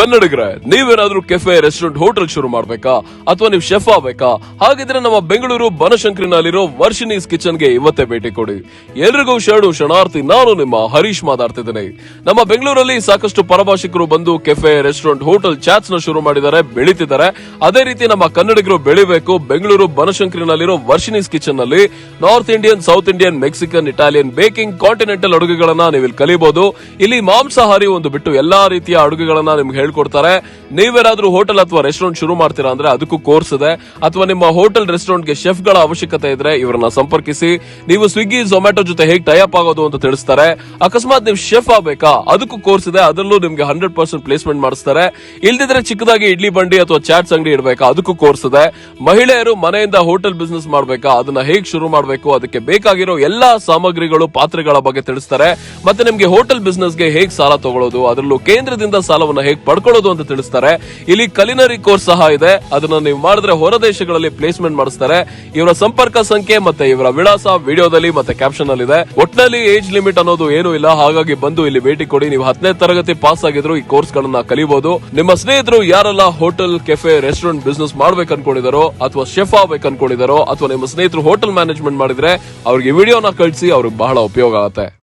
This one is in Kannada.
ಕನ್ನಡಿಗರೇ, ನೀವೇನಾದ್ರೂ ಕೆಫೆ, ರೆಸ್ಟೋರೆಂಟ್, ಹೋಟೆಲ್ ಶುರು ಮಾಡ್ಬೇಕಾ ಅಥವಾ ನೀವು ಶೆಫ್ ಆಗ್ಬೇಕಾ? ಹಾಗಿದ್ರೆ ನಮ್ಮ ಬೆಂಗಳೂರು ಬನಶಂಕರಿನಲ್ಲಿರೋ ವರ್ಷಿನೀಸ್ ಕಿಚನ್ ಗೆ ಇವತ್ತೇ ಭೇಟಿ ಕೊಡಿ. ಎಲ್ರಿಗೂ ಶರಣಾರ್ಥಿ. ನಾನು ನಿಮ್ಮ ಹರೀಶ್ ಮಾತಾಡ್ತಿದ್ದೇನೆ. ನಮ್ಮ ಬೆಂಗಳೂರಲ್ಲಿ ಸಾಕಷ್ಟು ಪರಭಾಷಿಕರು ಬಂದು ಕೆಫೆ, ರೆಸ್ಟೋರೆಂಟ್, ಹೋಟೆಲ್ ಚಾಟ್ಸ್ ನ ಶುರು ಮಾಡಿದ್ದಾರೆ, ಬೆಳೀತಿದ್ದಾರೆ. ಅದೇ ರೀತಿ ನಮ್ಮ ಕನ್ನಡಿಗರು ಬೆಳಿಬೇಕು. ಬೆಂಗಳೂರು ಬನಶಂಕರಿನಲ್ಲಿರೋ ವರ್ಷಿನೀಸ್ ಕಿಚನ್ ನಲ್ಲಿ north Indian, south Indian, Mexican, Italian, baking, continental ಅಡುಗೆಗಳನ್ನ ನೀವು ಇಲ್ಲಿ ಕಲಿಬಹುದು. ಇಲ್ಲಿ ಮಾಂಸಾಹಾರಿ ಒಂದು ಬಿಟ್ಟು ಎಲ್ಲಾ ರೀತಿಯ ಅಡುಗೆಗಳನ್ನ ನಿಮ್ಗೆ ಹೇಳ್ಕೊಡ್ತಾರೆ. ನೀವೇನಾದ್ರೂ ಹೋಟೆಲ್ ಅಥವಾ ರೆಸ್ಟೋರೆಂಟ್ ಶುರು ಮಾಡ್ತೀರಾ ಅಂದ್ರೆ ಅದಕ್ಕೂ ಕೋರ್ಸ್ ಇದೆ. ಅಥವಾ ನಿಮ್ಮ ಹೋಟೆಲ್, ರೆಸ್ಟೋರೆಂಟ್ ಗೆ ಶೆಫ್ ಗಳ ಅವಶ್ಯಕತೆ ಇದ್ರೆ ಇವರನ್ನ ಸಂಪರ್ಕಿಸಿ. ನೀವು ಸ್ವಿಗ್ಗಿ, ಝೊಮ್ಯಾಟೊ ಜೊತೆ ಹೇಗೆ ಟೈಅಪ್ ಆಗೋದು ಅಂತ ತಿಳಿಸ್ತಾರೆ. ಅಕಸ್ಮಾತ್ ನೀವು ಶೆಫ್ ಆಗಬೇಕಾ, ಅದಕ್ಕೂ ಕೋರ್ಸ್ ಇದೆ. ಅದರಲ್ಲೂ ನಿಮ್ಗೆ 100% ಪ್ಲೇಸ್ಮೆಂಟ್ ಮಾಡಿಸ್ತಾರೆ. ಇಲ್ದಿದ್ರೆ ಚಿಕ್ಕದಾಗಿ ಇಡ್ಲಿ ಬಂಡಿ ಅಥವಾ ಚಾಟ್ಸ್ ಅಂಗಡಿ ಇಡಬೇಕಾ, ಅದಕ್ಕೂ ಕೋರ್ಸ್ ಇದೆ. ಮಹಿಳೆಯರು ಮನೆಯಿಂದ ಹೋಟೆಲ್ ಬಿಸ್ನೆಸ್ ಮಾಡಬೇಕಾ, ಅದನ್ನ ಹೇಗೆ ಶುರು ಮಾಡಬೇಕು, ಅದಕ್ಕೆ ಬೇಕಾಗಿರೋ ಎಲ್ಲಾ ಸಾಮಗ್ರಿಗಳು, ಪಾತ್ರೆಗಳ ಬಗ್ಗೆ ತಿಳಿಸ್ತಾರೆ. ಮತ್ತೆ ನಿಮ್ಗೆ ಹೋಟೆಲ್ ಬಿಸ್ನೆಸ್ ಗೆ ಹೇಗೆ ಸಾಲ ತಗೊಳ್ಳೋದು, ಅದರಲ್ಲೂ ಕೇಂದ್ರದಿಂದ ಸಾಲವನ್ನ ಹೇಗೆ ಪಡ್ಕೊಳ್ಳೋದು ಅಂತ ತಿಳಿಸ್ತಾರೆ. ಇಲ್ಲಿ ಕಲಿನರಿ ಕೋರ್ಸ್ ಸಹ ಇದೆ. ಅದನ್ನ ನೀವು ಮಾಡಿದ್ರೆ ಹೊರ ದೇಶಗಳಲ್ಲಿ ಪ್ಲೇಸ್ಮೆಂಟ್ ಮಾಡಿಸ್ತಾರೆ. ಇವರ ಸಂಪರ್ಕ ಸಂಖ್ಯೆ ಮತ್ತೆ ಇವರ ವಿಳಾಸ ವಿಡಿಯೋದಲ್ಲಿ ಮತ್ತೆ ಕ್ಯಾಪ್ಷನ್ ಅಲ್ಲಿ ಇದೆ. ಒಟ್ಟಿನಲ್ಲಿ ಏಜ್ ಲಿಮಿಟ್ ಅನ್ನೋದು ಏನೂ ಇಲ್ಲ. ಹಾಗಾಗಿ ಬಂದು ಇಲ್ಲಿ ಭೇಟಿ ಕೊಡಿ. ನೀವು 10ನೇ ತರಗತಿ ಪಾಸ್ ಆಗಿದ್ರು ಈ ಕೋರ್ಸ್ ಗಳನ್ನ ಕಲಿಬಹುದು. ನಿಮ್ಮ ಸ್ನೇಹಿತರು ಯಾರೆಲ್ಲ ಹೋಟೆಲ್, ಕೆಫೆ, ರೆಸ್ಟೋರೆಂಟ್ ಬಿಸ್ನೆಸ್ ಮಾಡ್ಬೇಕು ಅನ್ಕೊಂಡಿದಾರೋ ಅಥವಾ ಶೆಫ್ ಆಗ್ಬೇಕು ಅನ್ಕೊಂಡಿದಾರೋ ಅಥವಾ ನಿಮ್ಮ ಸ್ನೇಹಿತರು ಹೋಟೆಲ್ ಮ್ಯಾನೇಜ್ಮೆಂಟ್ ಮಾಡಿದ್ರೆ ಅವ್ರಿಗೆ ವಿಡಿಯೋನ ಕಳಿಸಿ. ಅವ್ರಿಗೆ ಬಹಳ ಉಪಯೋಗ ಆಗುತ್ತೆ.